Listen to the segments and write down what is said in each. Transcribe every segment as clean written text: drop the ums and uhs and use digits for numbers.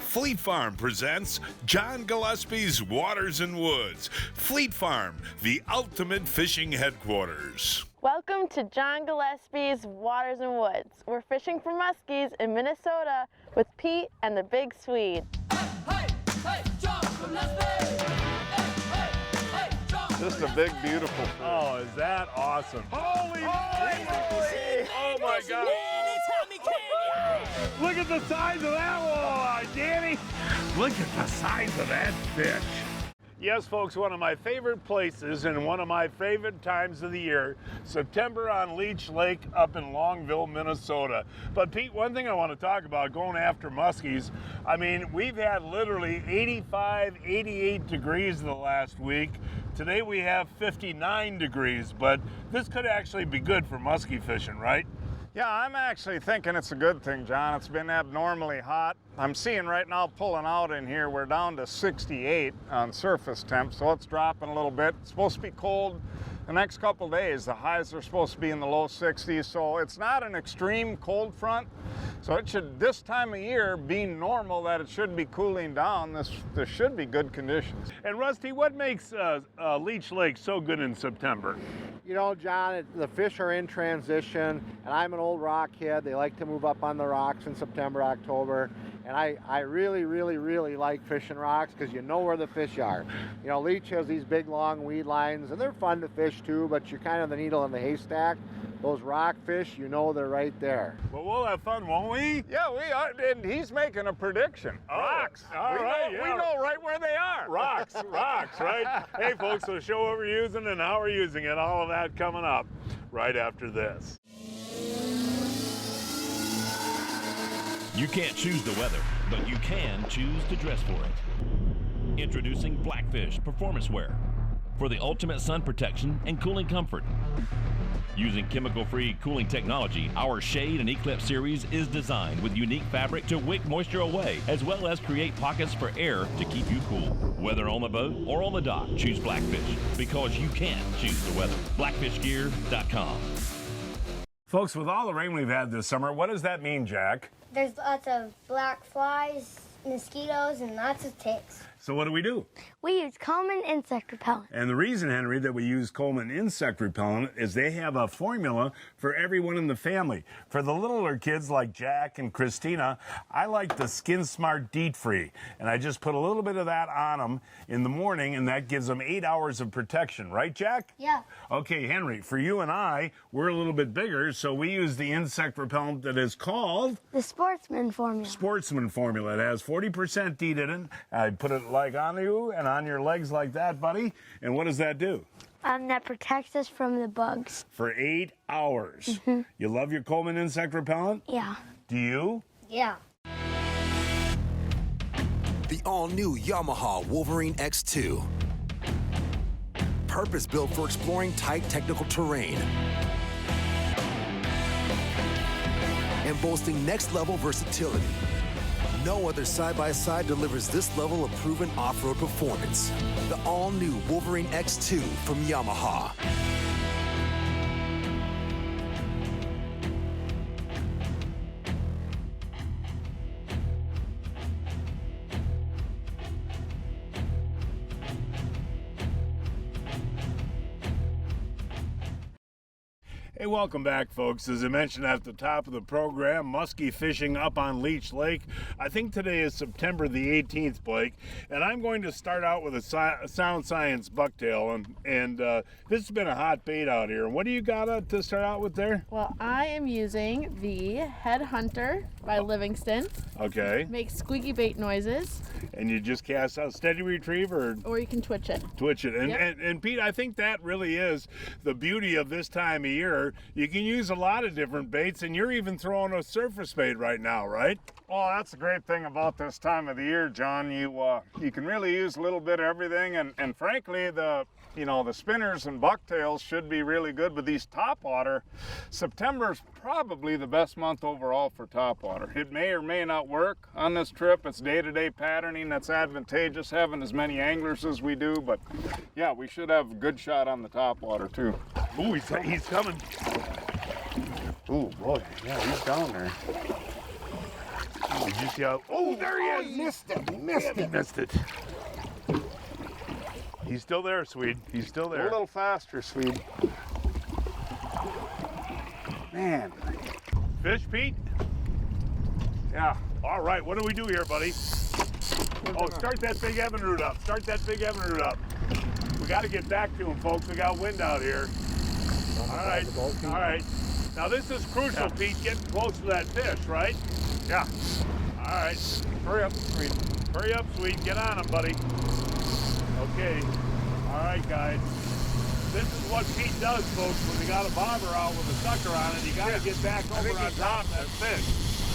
Fleet Farm presents John Gillespie's Waters and Woods. Fleet Farm, the ultimate fishing headquarters. Welcome to John Gillespie's Waters and Woods. We're fishing for muskies in Minnesota with Pete and the Big Swede. Hey, John Gillespie! Just a big, beautiful fish. Oh, is that awesome? Holy moly! Oh my God! Look at the size of that walleye, Danny! Look at the size of that fish. Yes, folks, one of my favorite places and one of my favorite times of the year, September on Leech Lake up in Longville, Minnesota. But Pete, one thing I want to talk about going after muskies, I mean, we've had literally 85, 88 degrees the last week. Today we have 59 degrees, but this could actually be good for muskie fishing, right? Yeah, I'm actually thinking it's a good thing, John. It's been abnormally hot. I'm seeing right now pulling out in here, we're down to 68 on surface temp, so it's dropping a little bit. It's supposed to be cold the next couple days. The highs are supposed to be in the low 60s, so it's not an extreme cold front. So it should, this time of year, being normal that it should be cooling down, there should be good conditions. And Rusty, what makes Leech Lake so good in September? You know, John, the fish are in transition, and I'm an old rock kid. They like to move up on the rocks in September, October. And I really, really, really like fishing rocks because you know where the fish are. You know, Leech has these big, long weed lines, and they're fun to fish too, but you're kind of the needle in the haystack. Those rock fish, you know they're right there. Well, we'll have fun, won't we? Yeah, we are, and he's making a prediction. Rocks. All right, We know right where they are. Rocks, right? Hey, folks, so show what we're using and how we're using it. All of that coming up right after this. You can't choose the weather, but you can choose to dress for it. Introducing Blackfish Performance Wear for the ultimate sun protection and cooling comfort. Using chemical-free cooling technology, our Shade and Eclipse series is designed with unique fabric to wick moisture away, as well as create pockets for air to keep you cool. Whether on the boat or on the dock, choose Blackfish, because you can choose the weather. Blackfishgear.com. Folks, with all the rain we've had this summer, what does that mean, Jack? There's lots of black flies, mosquitoes, and lots of ticks. So what do? We use Coleman insect repellent. And the reason, Henry, that we use Coleman insect repellent is they have a formula for everyone in the family. For the littler kids like Jack and Christina, I like the Skin Smart DEET Free. And I just put a little bit of that on them in the morning, and that gives them 8 hours of protection. Right, Jack? Yeah. Okay, Henry, for you and I, we're a little bit bigger, so we use the insect repellent that is called The Sportsman formula. Sportsman formula. It has 40% DEET in it. I put it like on you and on your legs like that, buddy. And what does that do? That protects us from the bugs. For 8 hours. You love your Coleman insect repellent? Yeah. Do you? Yeah. The all-new Yamaha Wolverine X2. Purpose-built for exploring tight technical terrain. And boasting next-level versatility. No other side-by-side delivers this level of proven off-road performance. The all-new Wolverine X2 from Yamaha. Hey, welcome back, folks. As I mentioned at the top of the program, muskie fishing up on Leech Lake. I think today is September the 18th, Blake, and I'm going to start out with a Sound Science bucktail, and this has been a hot bait out here. What do you got to start out with there? Well, I am using the Headhunter by Livingston. Okay. Makes squeaky bait noises. And you just cast out steady retrieve or you can twitch it. Twitch it. And, Yep. and Pete, I think that really is the beauty of this time of year. You can use a lot of different baits, and you're even throwing a surface bait right now, right? Well, that's the great thing about this time of the year, John. You can really use a little bit of everything, and frankly, the spinners and bucktails should be really good. But these topwater, September's probably the best month overall for topwater. It may or may not work on this trip. It's day-to-day patterning that's advantageous, having as many anglers as we do. But yeah, we should have a good shot on the topwater too. Ooh, he's coming. Ooh, boy, yeah, he's down there. Did you see how? Oh, there he is! He missed it. He missed He it. missed it. He's still there, Swede. He's still A there. little faster, Swede. Man. Fish, Pete? Yeah. All right, what do we do here, buddy? Oh, start that big Evinrude up. Start that big Evinrude up. We got to get back to him, folks. We got wind out here. All right, all right. Now this is crucial, Pete, getting close to that fish, right? Yeah. All right. Hurry up, Swede. Hurry up, Swede. Get on him, buddy. Okay. All right, guys. This is what Pete does, folks, when he got a bobber out with a sucker on it. You got to get back over on top of that fish.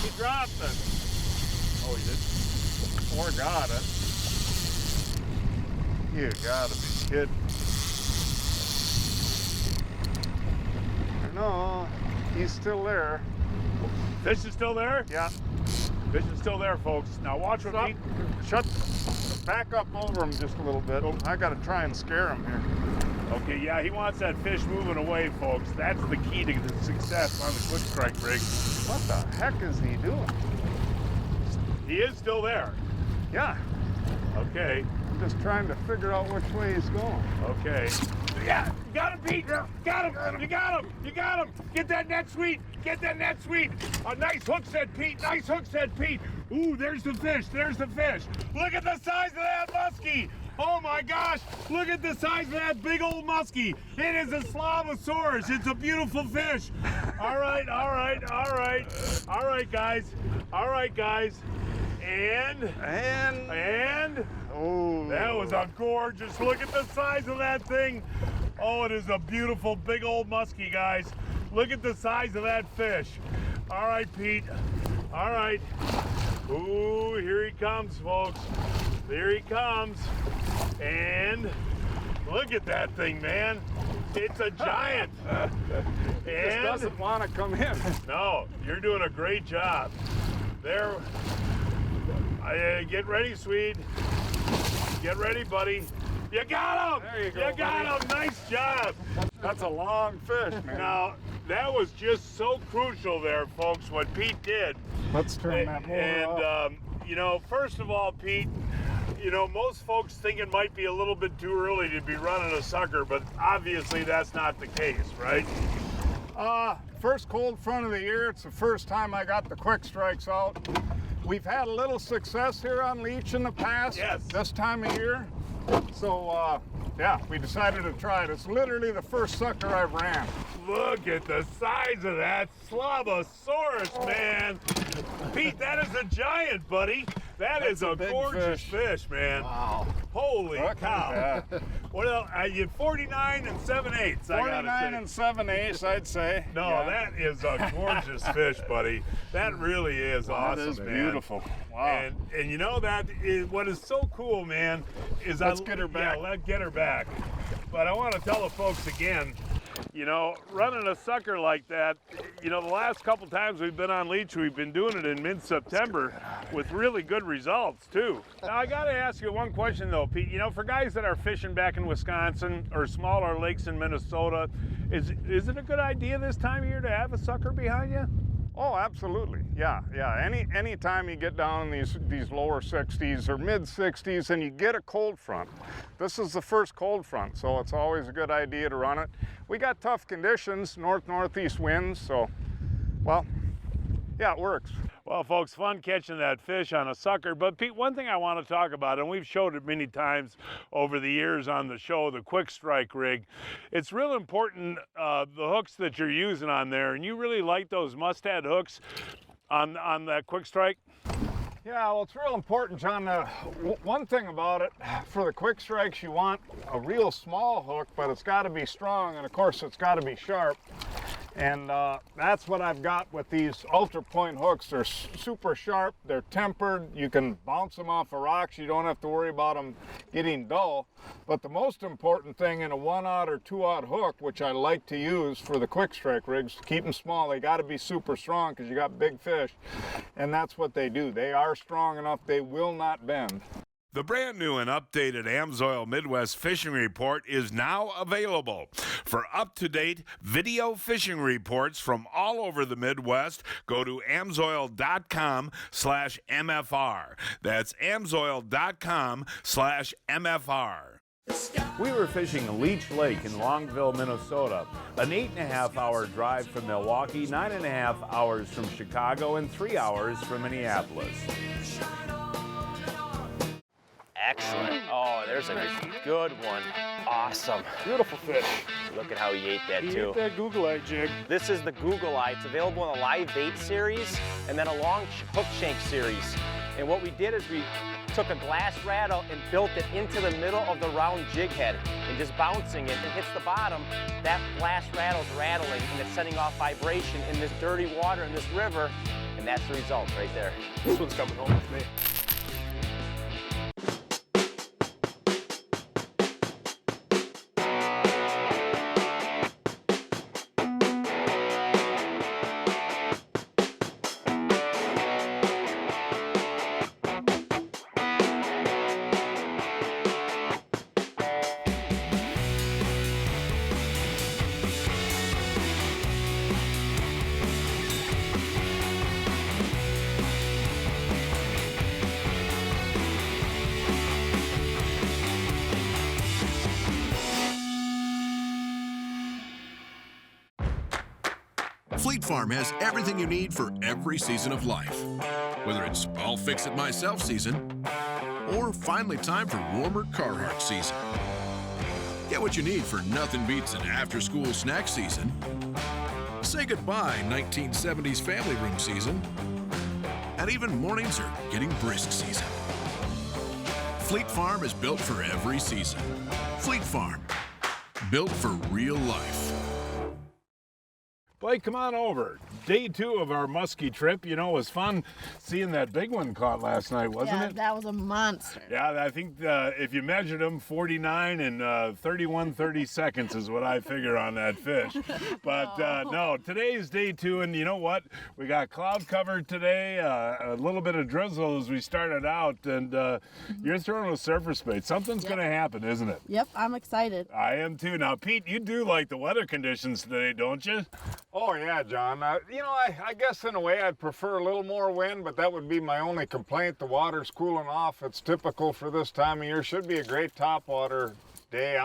He dropped it. Oh, he did? Or got it. You gotta be kidding. No, he's still there. Fish is still there? Yeah. Fish is still there, folks. Now watch what Pete. Back up over him just a little bit. I gotta try and scare him here. Okay, yeah, he wants that fish moving away, folks. That's the key to the success on the quick strike rig. What the heck is he doing? He is still there. Yeah. Okay. I'm just trying to figure out which way he's going. Okay. Yeah, you got him, Pete. Got him. You got him. You got him. Get that net, Sweet. Get that net, Sweet. A nice hook set, Pete. Nice hook set, Pete. Ooh, there's the fish. There's the fish. Look at the size of that muskie. Oh my gosh, look at the size of that big old muskie. It is a Slavosaurus. It's a beautiful fish. All right, all right, all right. All right, guys. All right, guys. And oh, that was a gorgeous, look at the size of that thing. Oh, it is a beautiful big old muskie, guys. Look at the size of that fish. All right, Pete. All right. Ooh, here he comes, folks. There he comes. And look at that thing, man. It's a giant. He just doesn't want to come in. No, you're doing a great job. There. Get ready, Swede. Get ready, buddy. You got him! There you go, got him! Nice job! That's a long fish, man. Now, that was just so crucial there, folks, what Pete did. Let's turn that motor off. You know, first of all, Pete, you know, most folks think it might be a little bit too early to be running a sucker, but obviously that's not the case, right? First cold front of the year. It's the first time I got the quick strikes out. We've had a little success here on Leech in the past. Yes. This time of year. So, yeah, we decided to try it. It's literally the first sucker I've ran. Look at the size of that Slavosaurus, man. Pete, that is a giant, buddy. That's a big gorgeous fish, man. Wow. Holy Look cow. at that. What else? You 49 and 7/8, I gotta 49 say. and 7/8, I'd say. No, Yeah. that is a gorgeous fish, buddy. That really is awesome, That is man. beautiful. Wow. And you know that is what is so cool, man, is Let's get her back. Yeah, let's get her back. But I want to tell the folks again, you know, running a sucker like that, you know, the last couple times we've been on Leech, we've been doing it in mid-September with really good results too. Now I got to ask you one question though, Pete. You know, for guys that are fishing back in Wisconsin or smaller lakes in Minnesota, is it a good idea this time of year to have a sucker behind you? Oh, absolutely. Yeah. Any time you get down in these lower 60s or mid 60s and you get a cold front. This is the first cold front, so it's always a good idea to run it. We got tough conditions, northeast winds, so, well, yeah, it works. Well, folks, fun catching that fish on a sucker. But Pete, one thing I want to talk about, and we've showed it many times over the years on the show, the quick strike rig. It's real important, the hooks that you're using on there, and you really like those Mustad hooks on that quick strike? Yeah, well, it's real important, John. One thing about it, for the quick strikes, you want a real small hook, but it's got to be strong, and of course, it's got to be sharp. And that's what I've got with these Ultra Point hooks. They're super sharp, they're tempered, you can bounce them off of rocks, you don't have to worry about them getting dull. But the most important thing in a 1/0 or 2/0 hook, which I like to use for the quick strike rigs, to keep them small, they got to be super strong because you got big fish. And that's what they do. They are strong enough, they will not bend. The brand new and updated Amsoil Midwest Fishing Report is now available. For up-to-date video fishing reports from all over the Midwest, go to amsoil.com/MFR. That's amsoil.com/MFR. We were fishing Leech Lake in Longville, Minnesota, an 8.5-hour drive from Milwaukee, 9.5 hours from Chicago, and 3 hours from Minneapolis. Excellent. Oh, there's a good one. Awesome. Beautiful fish. Look at how he ate that, too. Eat that Google Eye jig. This is the Google Eye. It's available in a live bait series and then a long hook shank series. And what we did is we took a glass rattle and built it into the middle of the round jig head and just bouncing it. It hits the bottom, that glass rattle's rattling and it's sending off vibration in this dirty water in this river, and that's the result right there. This one's coming home with me. Fleet Farm has everything you need for every season of life. Whether it's I'll fix it myself season or finally time for warmer Carhartt season. Get what you need for nothing beats an after-school snack season. Say goodbye 1970s family room season. And even mornings are getting brisk season. Fleet Farm is built for every season. Fleet Farm, built for real life. Blake, come on over. Day 2 of our muskie trip. You know, it was fun seeing that big one caught last night, wasn't it? That was a monster. Yeah, I think if you measured them, 49 and 31/30 seconds is what I figure on that fish. But no, today's day 2, and you know what? We got cloud cover today, a little bit of drizzle as we started out, and you're throwing a surface bait. Something's going to happen, isn't it? Yep, I'm excited. I am too. Now, Pete, you do like the weather conditions today, don't you? Oh yeah, John. You know, I guess in a way I'd prefer a little more wind, but that would be my only complaint. The water's cooling off. It's typical for this time of year. Should be a great topwater day.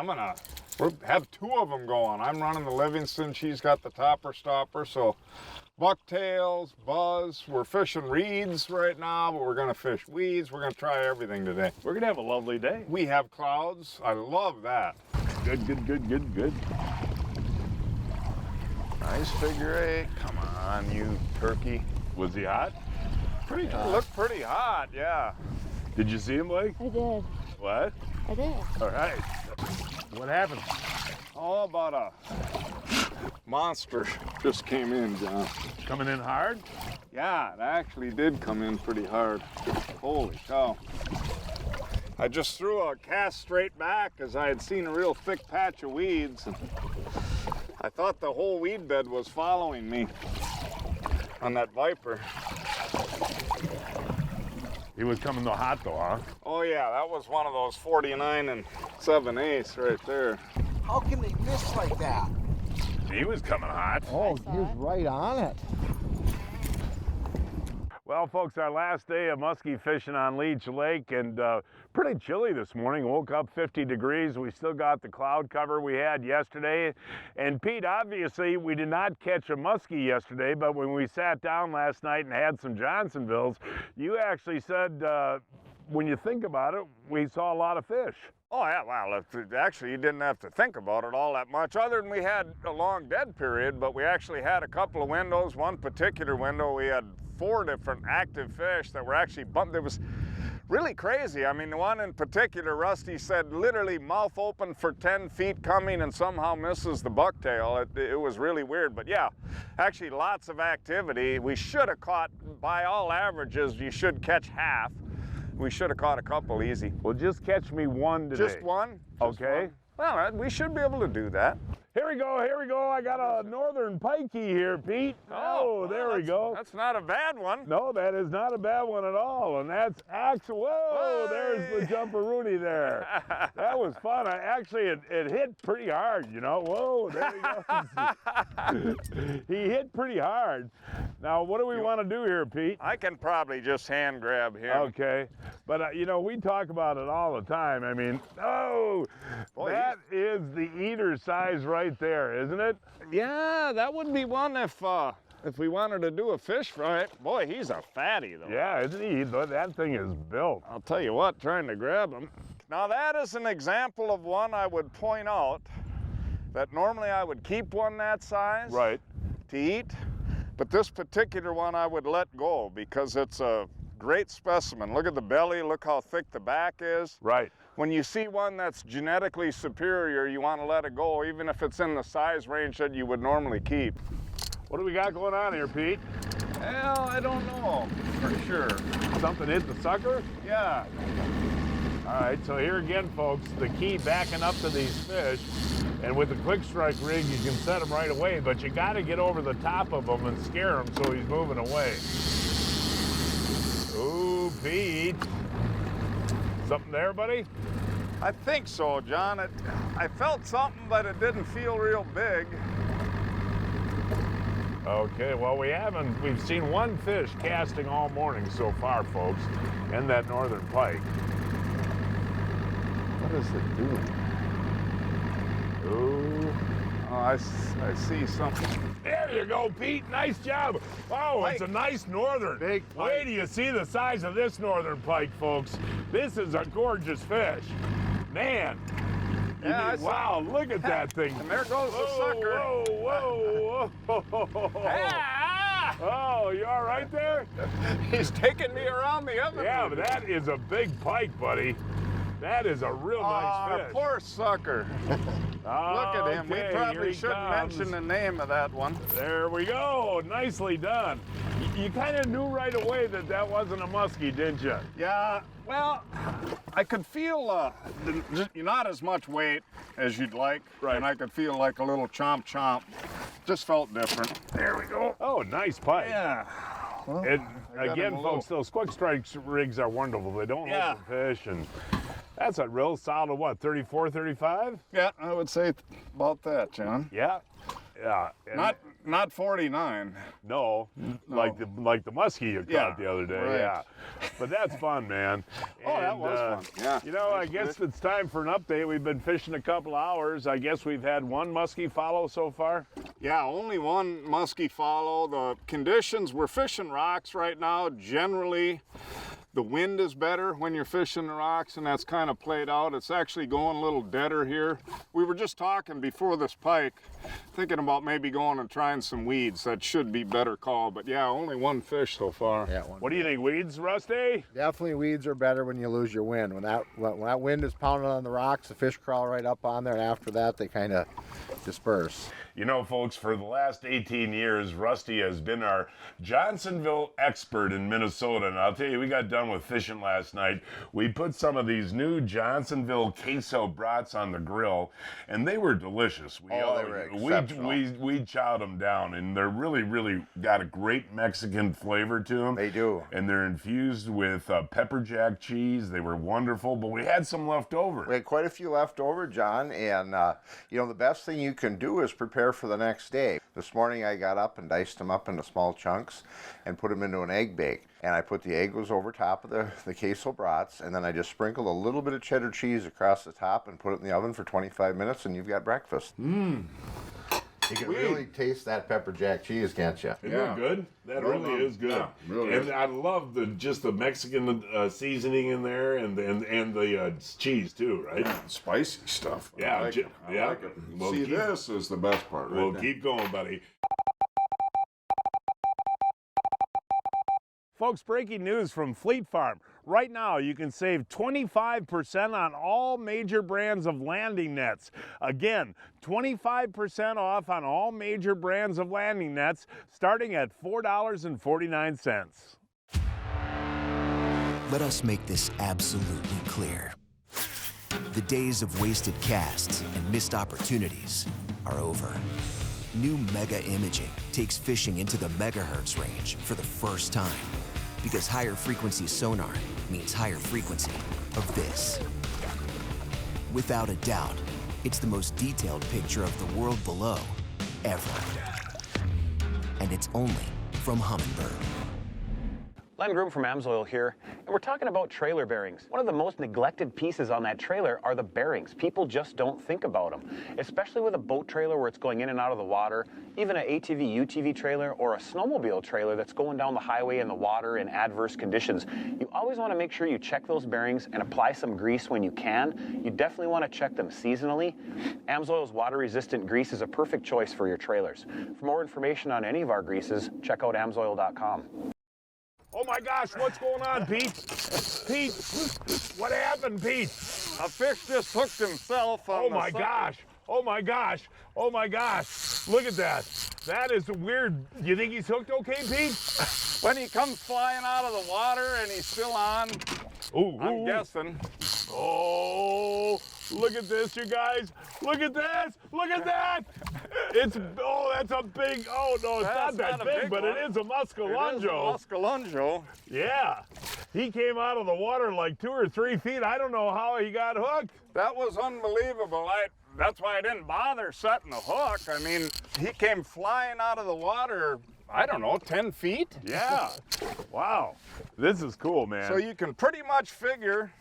We'll have 2 of them going. I'm running the Livingston. She's got the topper stopper. So bucktails, buzz. We're fishing reeds right now, but we're going to fish weeds. We're going to try everything today. We're going to have a lovely day. We have clouds. I love that. Good, good, good, good, good. Nice figure 8. Come on, you turkey. Was he hot? Looked pretty hot, yeah. Did you see him, Blake? I did. What? I did. All right. What happened? Oh, about a monster just came in, John. Coming in hard? Yeah, it actually did come in pretty hard. Holy cow. I just threw a cast straight back as I had seen a real thick patch of weeds. And I thought the whole weed bed was following me on that viper. He was coming to hot though, huh? Oh yeah, that was one of those 49 and 7/8 right there. How can they miss like that? He was coming hot. Oh, he was right on it. Well, folks, our last day of muskie fishing on Leech Lake, and pretty chilly this morning. Woke up 50 degrees. We still got the cloud cover we had yesterday. And Pete, obviously, we did not catch a muskie yesterday, but when we sat down last night and had some Johnsonvilles, you actually said, when you think about it, we saw a lot of fish. Oh yeah, well, actually you didn't have to think about it all that much, other than we had a long dead period, but we actually had a couple of windows. One particular window, we had 4 different active fish that were actually bumped. It was really crazy. I mean, the one in particular, Rusty said literally mouth open for 10 feet coming and somehow misses the bucktail. It was really weird, but yeah, actually lots of activity. We should have caught, by all averages, you should catch half. We should have caught a couple easy. Well, just catch me one today. Just one? Okay. Well, we should be able to do that. Here we go, here we go. I got a northern pikey here, Pete. Oh, there we go. That's not a bad one. No, that is not a bad one at all. And that's actually, whoa, there's the jumper-rooney there. That was fun. It hit pretty hard, you know. Whoa, there he goes. He hit pretty hard. Now, what do we want to do here, Pete? I can probably just hand grab him. Okay. But, you know, we talk about it all the time. I mean, oh, boy, that is the eater size right there, isn't it? Yeah, that would be one if we wanted to do a fish fry. Boy, he's a fatty, though. Yeah, isn't he? That thing is built. I'll tell you what, trying to grab him. Now, that is an example of one I would point out that normally I would keep one that size to eat. But this particular one I would let go because it's a great specimen. Look at the belly, look how thick the back is. Right. When you see one that's genetically superior, you want to let it go, even if it's in the size range that you would normally keep. What do we got going on here, Pete? Well, I don't know for sure. Something hit the sucker? Yeah. All right, so here again, folks, the key backing up to these fish, and with the quick strike rig, you can set them right away, but you got to get over the top of them and scare him so he's moving away. Ooh, Pete. Something there, buddy? I think so, John. I felt something, but it didn't feel real big. Okay, well, we've seen one fish casting all morning so far, folks, and that northern pike. What is it doing? Ooh. Oh, I see something. There you go, Pete. Nice job. Oh, it's a nice northern. Big pike. Wait till you see the size of this northern pike, folks. This is a gorgeous fish. Man. Yeah, wow, look at that thing. And there goes the sucker. Whoa, whoa, whoa. Ah! Oh, you all right there? He's taking me around the other. Yeah, but that is a big pike, buddy. That is a real nice fish. Poor sucker. Look at him. We probably shouldn't mention the name of that one. There we go. Nicely done. You kind of knew right away that wasn't a muskie, didn't you? Yeah. Well, I could feel not as much weight as you'd like. Right. And I could feel like a little chomp chomp. Just felt different. There we go. Oh, nice pike. Yeah. Well, and again, folks, those quick strike rigs are wonderful. They don't hold the fish, and that's a real solid, what, 34, 35? Yeah, I would say about that, John. Yeah. Yeah. Not 49. No, like the muskie you caught the other day. Right. Yeah. But that's fun, man. Oh, that was fun. Yeah. You know, I guess it's time for an update. We've been fishing a couple hours. I guess we've had one muskie follow so far. Yeah, only one muskie follow. The conditions, we're fishing rocks right now. Generally, the wind is better when you're fishing the rocks, and that's kind of played out. It's actually going a little deader here. We were just talking before this pike, thinking about maybe going and trying some weeds. That should be better call, but yeah, only one fish so far. Yeah, what do you think, weeds, Rusty? Definitely weeds are better when you lose your wind. When that wind is pounding on the rocks, the fish crawl right up on there, and after that, they kind of disperse. You know, folks, for the last 18 years, Rusty has been our Johnsonville expert in Minnesota. And I'll tell you, we got done with fishing last night. We put some of these new Johnsonville queso brats on the grill, and they were delicious. They were exceptional. We chowed them down, and they're really, really got a great Mexican flavor to them. They do. And they're infused with pepper jack cheese. They were wonderful, but we had some left over. We had quite a few left over, John, and you know, the best thing you can do is prepare for the next day. This morning I got up and diced them up into small chunks and put them into an egg bake. And I put the egg was over top of the queso brats, and then I just sprinkled a little bit of cheddar cheese across the top and put it in the oven for 25 minutes, and you've got breakfast. Mmm. You can really taste that pepper jack cheese, can't you? Isn't it good? That really is good. Yeah, really and is. I love the Mexican seasoning in there, and the cheese too, right? Spicy stuff. Yeah, I like it. I like it. Well, See, this is the best part. Well, Right keep going, buddy. Folks, breaking news from Fleet Farm. Right now, you can save 25% on all major brands of landing nets. Again, 25% off on all major brands of landing nets, starting at $4.49. Let us make this absolutely clear. The days of wasted casts and missed opportunities are over. New Mega Imaging takes fishing into the megahertz range for the first time, because higher frequency sonar means higher frequency of this. Without a doubt, it's the most detailed picture of the world below ever. And it's only from Humminbird. Len Groom from AMSOIL here, and we're talking about trailer bearings. One of the most neglected pieces on that trailer are the bearings. People just don't think about them, especially with a boat trailer where it's going in and out of the water, even an ATV, UTV trailer, or a snowmobile trailer that's going down the highway in the water in adverse conditions. You always want to make sure you check those bearings and apply some grease when you can. You definitely want to check them seasonally. AMSOIL's water-resistant grease is a perfect choice for your trailers. For more information on any of our greases, check out AMSOIL.com. Oh my gosh, what's going on, Pete? Pete, what happened, Pete? A fish just hooked himself on Oh my gosh, oh my gosh, oh my gosh. Look at that. That is weird. You think he's hooked okay, Pete? When he comes flying out of the water and he's still on, I'm guessing. Oh, look at this, you guys. Look at this. Look at that. It's, oh, that's a big, oh, no, it's not that big, but it is a Muscalongo. It is a Muscalongo. Yeah. He came out of the water like 2 or 3 feet. I don't know how he got hooked. That was unbelievable. That's why I didn't bother setting the hook. I mean, he came flying out of the water, I don't know, 10 feet? Yeah. Wow. This is cool, man. So you can pretty much figure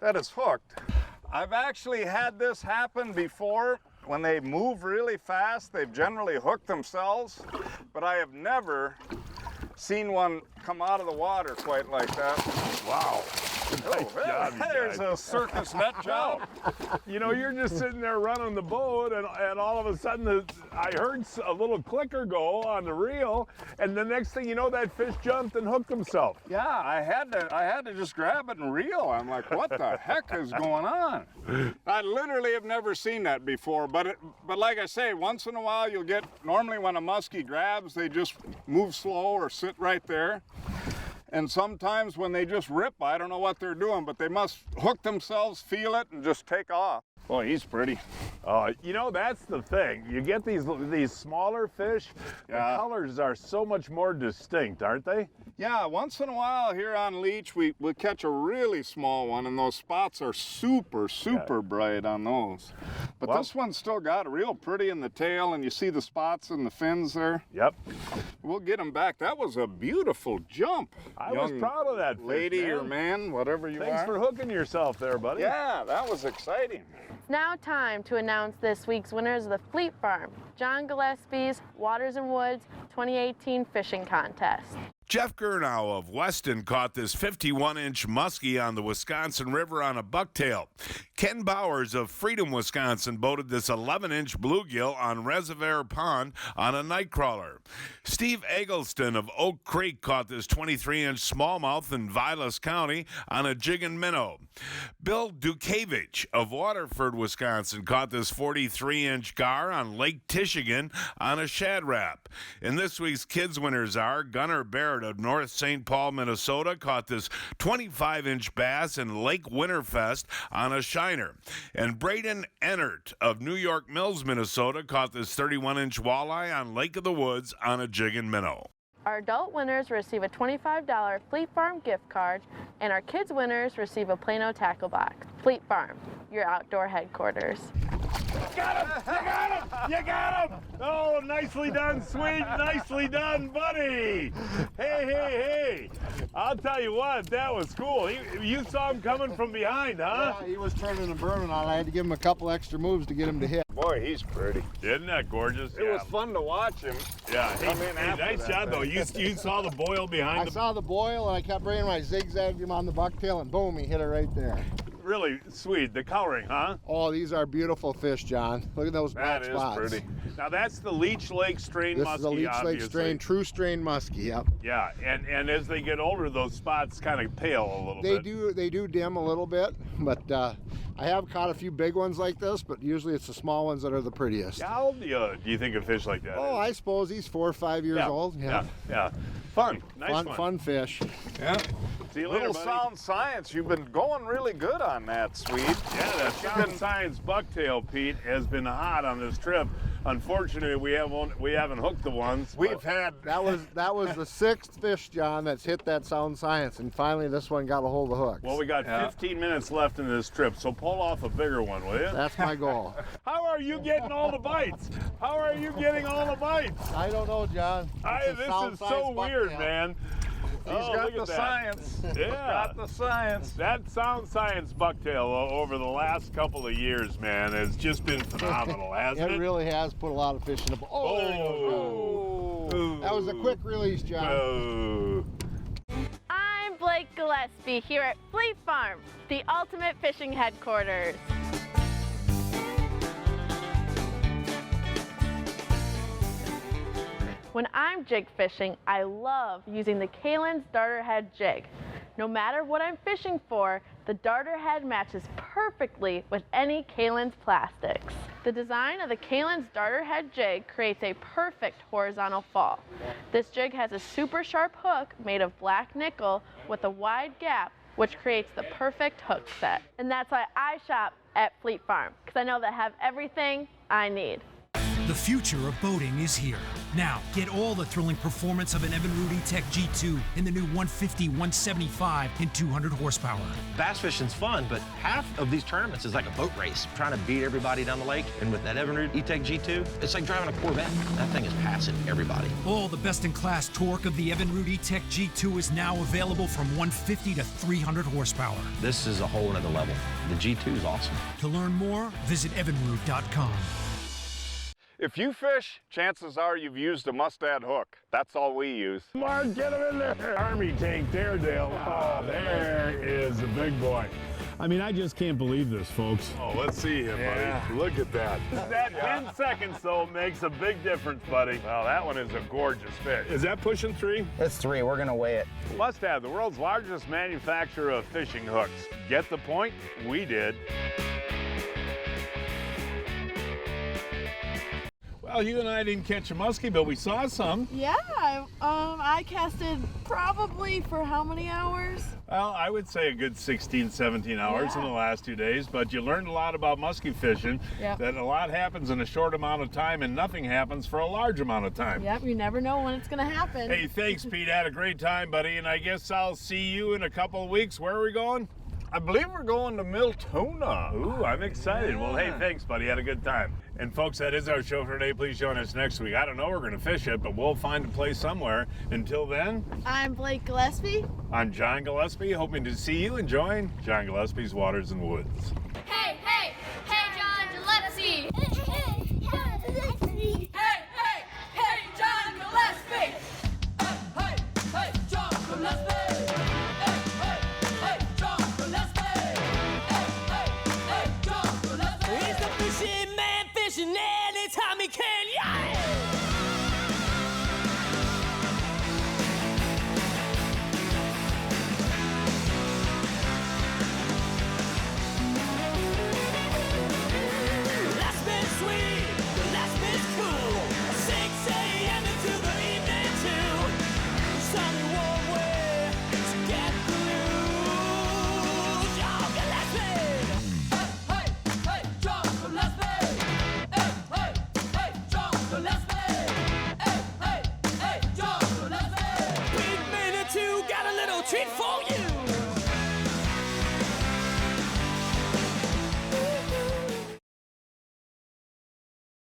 that it's hooked. I've actually had this happen before. When they move really fast, they've generally hooked themselves, but I have never seen one come out of the water quite like that. Wow. Nice job, you there's guys. a circus nut job. You know, you're just sitting there running the boat, and all of a sudden, I heard a little clicker go on the reel, and the next thing you know, that fish jumped and hooked himself. Yeah, I had to just grab it and reel. I'm like, what the heck is going on? I literally have never seen that before, but like I say, once in a while you'll get, normally when a muskie grabs, they just move slow or sit right there. And sometimes when they just rip, I don't know what they're doing, but they must hook themselves, feel it, and just take off. Boy, he's pretty. You know, that's the thing. You get these smaller fish, the colors are so much more distinct, aren't they? Yeah, once in a while here on Leech, we catch a really small one, and those spots are super bright on those. But this one's still got real pretty in the tail, and you see the spots in the fins there. Yep. We'll get him back. That was a beautiful jump. I was proud of that fish, lady man. or man, whatever you Thanks are. for hooking yourself there, buddy. Yeah, that was exciting. It's now time to announce this week's winners of the Fleet Farm, John Gillespie's Waters and Woods 2018 Fishing Contest. Jeff Gurnow of Weston caught this 51-inch muskie on the Wisconsin River on a bucktail. Ken Bowers of Freedom, Wisconsin boated this 11-inch bluegill on Reservoir Pond on a nightcrawler. Steve Eggleston of Oak Creek caught this 23-inch smallmouth in Vilas County on a jig and minnow. Bill Dukavich of Waterford, Wisconsin caught this 43-inch gar on Lake Tishigan on a shad rap. And this week's kids winners are Gunnar Barrett of North St. Paul, Minnesota caught this 25-inch bass in Lake Winterfest on a shiner. And Braden Ennert of New York Mills, Minnesota caught this 31-inch walleye on Lake of the Woods on a jig and minnow. Our adult winners receive a $25 Fleet Farm gift card, and our kids winners receive a Plano tackle box. Fleet Farm, your outdoor headquarters. Got him! You got him! You got him! Oh, nicely done, sweet. Nicely done, buddy. Hey. I'll tell you what, that was cool. You saw him coming from behind, huh? Yeah, he was turning and burning on. I had to give him a couple extra moves to get him to hit. Boy, he's pretty. Isn't that gorgeous? It was fun to watch him. Yeah. Come in after nice that job, though. You saw the boil behind I saw the boil, and I kept bringing my zigzagged him on the bucktail, and boom, he hit it right there. Really sweet. The coloring, huh? Oh, these are beautiful fish, John. Look at those black spots. That is pretty. Now, that's the Leech Lake strain muskie, This is a Leech obviously. Lake strain, true strain muskie, yep. Yeah, and as they get older, those spots kind of pale a little bit. They do dim a little bit, but I have caught a few big ones like this, but usually it's the small ones that are the prettiest. How old do you think a fish like that Oh, is? I suppose he's 4 or 5 years old. Yeah. Fun. Nice fun fish. Yeah. See you later, Little buddy. Sound Science, you've been going really good on that, Sweet. Yeah, that Sound Science bucktail, Pete, has been hot on this trip. Unfortunately, we haven't hooked the ones. We've had That was the 6th fish, John, that's hit that Sound Science, and finally this one got a hold of the hooks. Well, we got 15 minutes left in this trip, so pull off a bigger one, will you? That's my goal. How are you getting all the bites? How are you getting all the bites? I don't know, John. This is so weird, man. He's got the science. Yeah. Got the science. That Sound Science bucktail over the last couple of years, man, has just been phenomenal, hasn't it? It really has put a lot of fish in the boat. Oh, there he goes. Oh. That was a quick release, John. Oh. I'm Blake Gillespie here at Fleet Farm, the ultimate fishing headquarters. When I'm jig fishing, I love using the Kalin's Darter Head jig. No matter what I'm fishing for, the darter head matches perfectly with any Kalin's plastics. The design of the Kalin's Darter Head jig creates a perfect horizontal fall. This jig has a super sharp hook made of black nickel with a wide gap, which creates the perfect hook set. And that's why I shop at Fleet Farm, because I know they have everything I need. The future of boating is here. Now, get all the thrilling performance of an Evinrude E-Tech G2 in the new 150, 175, and 200 horsepower. Bass fishing's fun, but half of these tournaments is like a boat race, trying to beat everybody down the lake. And with that Evinrude E-Tech G2, it's like driving a Corvette. That thing is passing everybody. All the best-in-class torque of the Evinrude E-Tech G2 is now available from 150 to 300 horsepower. This is a whole nother level. The G2 is awesome. To learn more, visit evinrude.com. If you fish, chances are you've used a Mustad hook. That's all we use. Mark, get him in there. Army tank there, Dale. Oh, there is a big boy. I mean, I just can't believe this, folks. Oh, let's see him, buddy. Look at that. That 10 seconds, though, makes a big difference, buddy. Well, that one is a gorgeous fish. Is that pushing 3? It's 3. We're going to weigh it. Mustad, the world's largest manufacturer of fishing hooks. Get the point? We did. Well, you and I didn't catch a muskie, but we saw some. Yeah, I casted probably for how many hours? Well, I would say a good 16, 17 hours in the last 2 days, but you learned a lot about muskie fishing, that a lot happens in a short amount of time and nothing happens for a large amount of time. Yep, you never know when it's going to happen. Hey, thanks, Pete. Had a great time, buddy, and I guess I'll see you in a couple of weeks. Where are we going? I believe we're going to Miltona. Ooh, I'm excited. Well, hey, thanks, buddy. Had a good time. And folks, that is our show for today. Please join us next week. I don't know where we're going to fish it, but we'll find a place somewhere. Until then, I'm Blake Gillespie. I'm John Gillespie, hoping to see you enjoying John Gillespie's Waters and Woods. Hey, hey, hey, John Gillespie. Hey, hey, John Gillespie. Hey, hey, John Gillespie. Anytime he can, yeah! Last bit sweet, the last bit's cool. 6 a.m. into the evening too. There's only one way to get the news. John Gillespie! Hey, John Gillespie! Got a little treat for you.